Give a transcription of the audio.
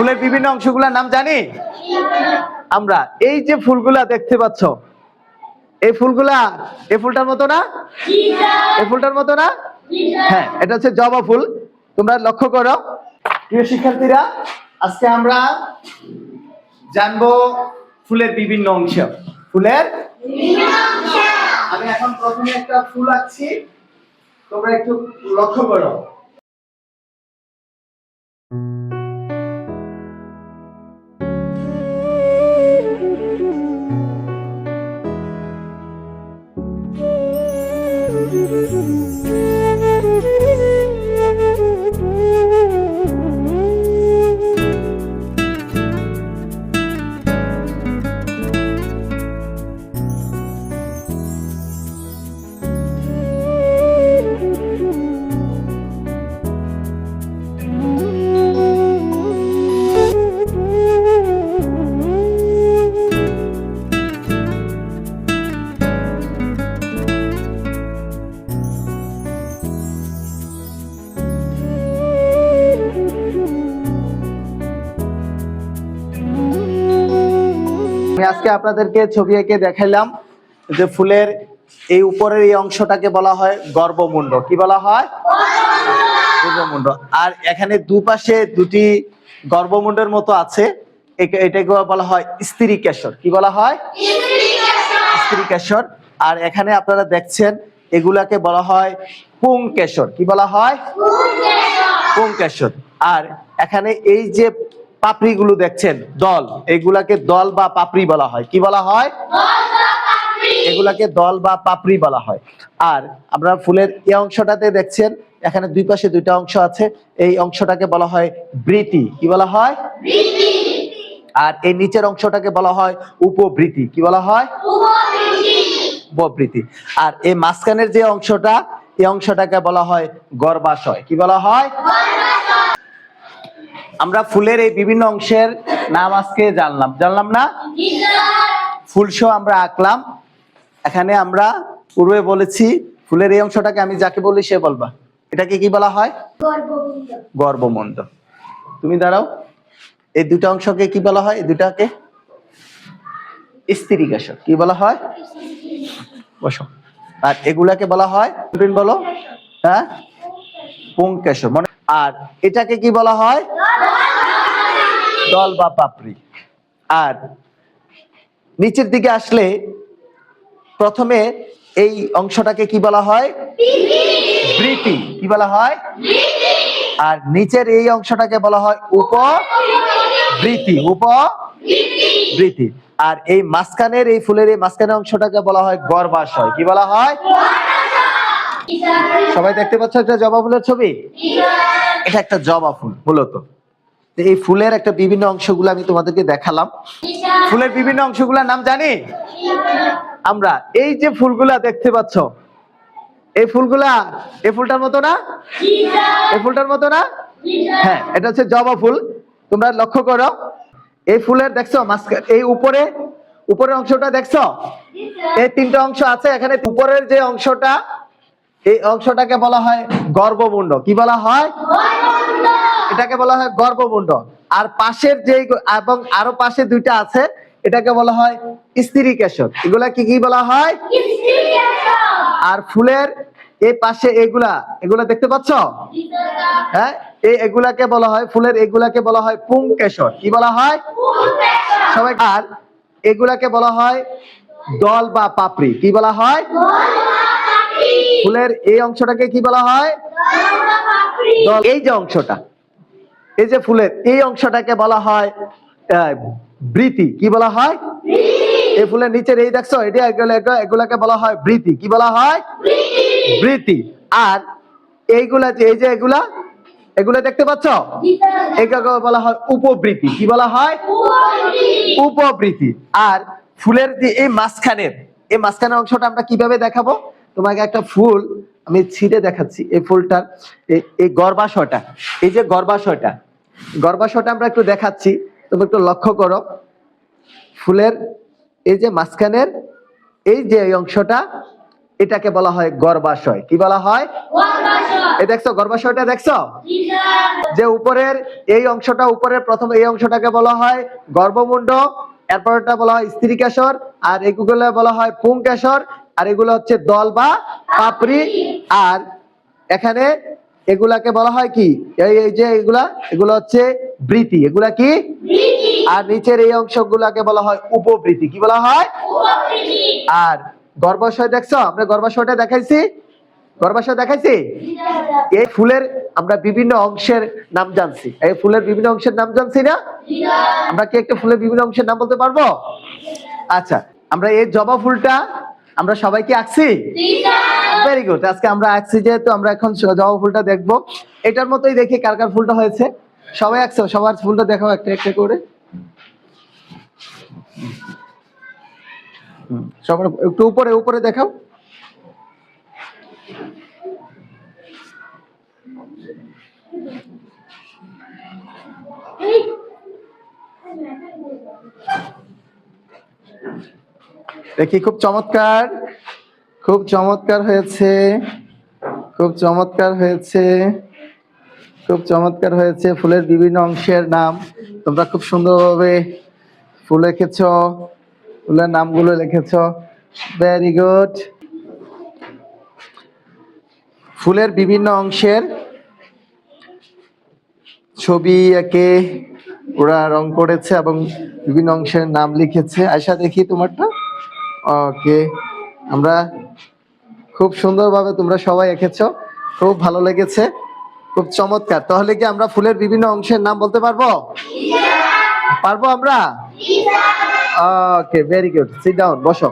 ফুলের বিভিন্ন অংশগুলোর নাম জানি আমরা। এই যে ফুলগুলা দেখতে পাচ্ছ, এই ফুলগুলা এই ফুলটার মতো না? এই ফুলটার মতো না? হ্যাঁ, এটা হচ্ছে জবা ফুল। তোমরা লক্ষ্য করো প্রিয় শিক্ষার্থীরা, আজকে আমরা জানবো ফুলের বিভিন্ন অংশ। ফুলের আমি এখন প্রথমে একটা ফুল আঁকছি, তোমরা একটু লক্ষ্য করো। আমি আজকে আপনাদেরকে ছবি এঁকে দেখাইলাম যে ফুলের এই উপরের এই অংশটাকে বলা হয় গর্ভমুণ্ড। কি বলা হয়? গর্ভমুণ্ড। আর এখানে দুপাশে দুটি গর্ভমুণ্ডের মতো আছে, এটাকে বলা হয় স্ত্রীকেশর। কি বলা হয়? স্ত্রীকেশর। আর এখানে আপনারা দেখছেন এগুলাকে বলা হয় পুংকেশর। কি বলা হয়? পুংকেশর। আর এখানে এই যে পাপড়িগুলো দেখছেন দল, এগুলাকে দল বা পাপড়ি বলা হয়। কি বলা হয়? এগুলাকে দল বা পাপড়ি বলা হয়। আর আপনারা ফুলের এই অংশটাতে দেখছেন এখানে দুই পাশে দুইটা অংশ আছে, এই অংশটাকে বলা হয় বৃতি। কি বলা হয়? আর এই নিচের অংশটাকে বলা হয় উপবৃতি। কি বলা হয়? উপবৃতি। আর এই মাঝখানের যে অংশটা, এই অংশটাকে বলা হয় গর্ভাশয়। কি বলা হয়? আমরা ফুলের এই বিভিন্ন অংশের নাম আজকে জানলাম না? ফুল শো আমরা আঁকলাম। এখানে আমরা পূর্বে বলেছি ফুলের এই অংশটাকে আমি যাকে বলি সে বলবা, এটাকে কি বলা হয়? গর্ভমুণ্ড। তুমি দাঁড়াও, এই দুটা অংশকে কি বলা হয়? এই দুটাকে স্ত্রীকেশর। কি বলা হয়? বসো। আর এগুলাকে বলা হয়, বলো, হ্যাঁ, পুংকেশর। আর এটাকে কি বলা হয়? দল বা পাপড়ি। আর নিচের দিকে আসলে প্রথমে এই অংশটাকে কি বলা হয়? বৃতি। কি বলা হয়? আর নিচের এই অংশটাকে বলা হয় উপবৃতি। উপবৃতি। আর এই মাঝখানের এই ফুলের এই মাঝখানের অংশটাকে বলা হয় গর্ভাশয়। কি বলা হয়? সবাই দেখতে পাচ্ছ একটা জবা ফুলের ছবি? এটা একটা জবা ফুল মূলত। এই ফুলের একটা বিভিন্ন অংশগুলো আমি তোমাদেরকে দেখালাম। ফুলের বিভিন্ন অংশগুলোর নাম জানি আমরা। এই যে ফুলগুলা দেখতে পাচ্ছ, এই ফুলগুলা এই ফুলটার মতো না? এই ফুলটার মতো না? হ্যাঁ, এটা হচ্ছে জবা ফুল। তোমরা লক্ষ্য করো এই ফুলের দেখছো এই উপরের অংশটা দেখছো? এই তিনটা অংশ আছে এখানে। উপরের যে অংশটা, এই অংশটাকে বলা হয় গর্ভমুণ্ড। কি বলা হয়? এটাকে বলা হয় গর্ভমুণ্ড। আর পাশের যে এবং আরো পাশে দুইটা আছে, এটাকে বলা হয় স্ত্রীকেশর। এগুলা কি বলা হয়? আর ফুলের এই পাশে এগুলা দেখতে পাচ্ছ? হ্যাঁ, এগুলাকে বলা হয়, ফুলের এগুলাকে বলা হয় পুংকেশর। কি বলা হয়? সবাই। আর এগুলাকে বলা হয় দল বা পাপড়ি। কি বলা হয়? ফুলের এই অংশটাকে কি বলা হয়? দল। এই যে অংশটা, এই যে ফুলের এই অংশটাকে বলা হয় বৃতি। কি বলা হয়? এই ফুলের নিচের এই দেখছো, এগুলাকে বলা হয় বৃতি। কি বলা হয়? বৃতি। আর এইগুলা যে এই যে এগুলা দেখতে পাচ্ছ, এগুলোকে বলা হয় উপবৃতি। কি বলা হয়? উপবৃতি। আর ফুলের যে এই মাঝখানের অংশটা আমরা কিভাবে দেখাবো? তোমাকে একটা ফুল আমি ছিঁড়ে দেখাচ্ছি। এই ফুলটার এই গর্ভাশয়টা, এই যে গর্ভাশয়টা আমরা একটু দেখাচ্ছি, তুমি একটু লক্ষ্য করো। ফুলের এই যে মাঝখানের এই যে অংশটা, এটাকে বলা হয় গর্ভাশয়। কি বলা হয়? এই দেখছো গর্ভাশয়টা দেখছো, যে উপরের এই অংশটা, উপরের প্রথম এই অংশটাকে বলা হয় গর্ভমুণ্ড, এরপরটা বলা হয় স্ত্রীকেশর, আর এগুলো বলা হয় পুংকেশর, আর এগুলো হচ্ছে দল বা পাপড়ি, আর এখানে এগুলাকে বলা হয় কি, এই যে এগুলো হচ্ছে বৃতি। এগুলা কি? আর নিচের এই অংশগুলাকে বলা হয় উপবৃতি। কি বলা হয়? আর গর্ভাশয় দেখছো, আমরা গর্ভাশয়টা দেখাইছি, গর্ভাশয় দেখাইছি। এই ফুলের আমরা বিভিন্ন অংশের নাম জানছি, এই ফুলের বিভিন্ন অংশের নাম জানছি না? আমরা কি একটা ফুলের বিভিন্ন অংশের নাম বলতে পারবো? আচ্ছা, আমরা এই জবা ফুলটা আমরা সবাই কি আঁকছি? Very good. আজকে আমরা আঁকছি, যেহেতু আমরা এখন জবা ফুলটা দেখবো। এটার মতোই দেখি কার কার ফুলটা হয়েছে। সবাই আঁকছো? সবার ফুলটা দেখাও একটা একটা করে। সবার একটু উপরে উপরে দেখাও। দেখি, খুব চমৎকার, খুব চমৎকার হয়েছে, খুব চমৎকার হয়েছে, খুব চমৎকার হয়েছে। ফুলের বিভিন্ন অংশের নাম তোমরা খুব সুন্দরভাবে ফুল লিখেছ, ফুলের নামগুলো লিখেছ। Very good. ফুলের বিভিন্ন অংশের ছবি এঁকে ওরা রং করেছে এবং বিভিন্ন অংশের নাম লিখেছে। আয়শা, দেখি তোমারটা। ওকে, আমরা খুব সুন্দরভাবে তোমরা সবাই এঁকেছো, খুব ভালো লেগেছে, খুব চমৎকার। তাহলে কি আমরা ফুলের বিভিন্ন অংশের নাম বলতে পারবো? পারবো আমরা? ওকে, ভেরি গুড। সিট ডাউন, বসো।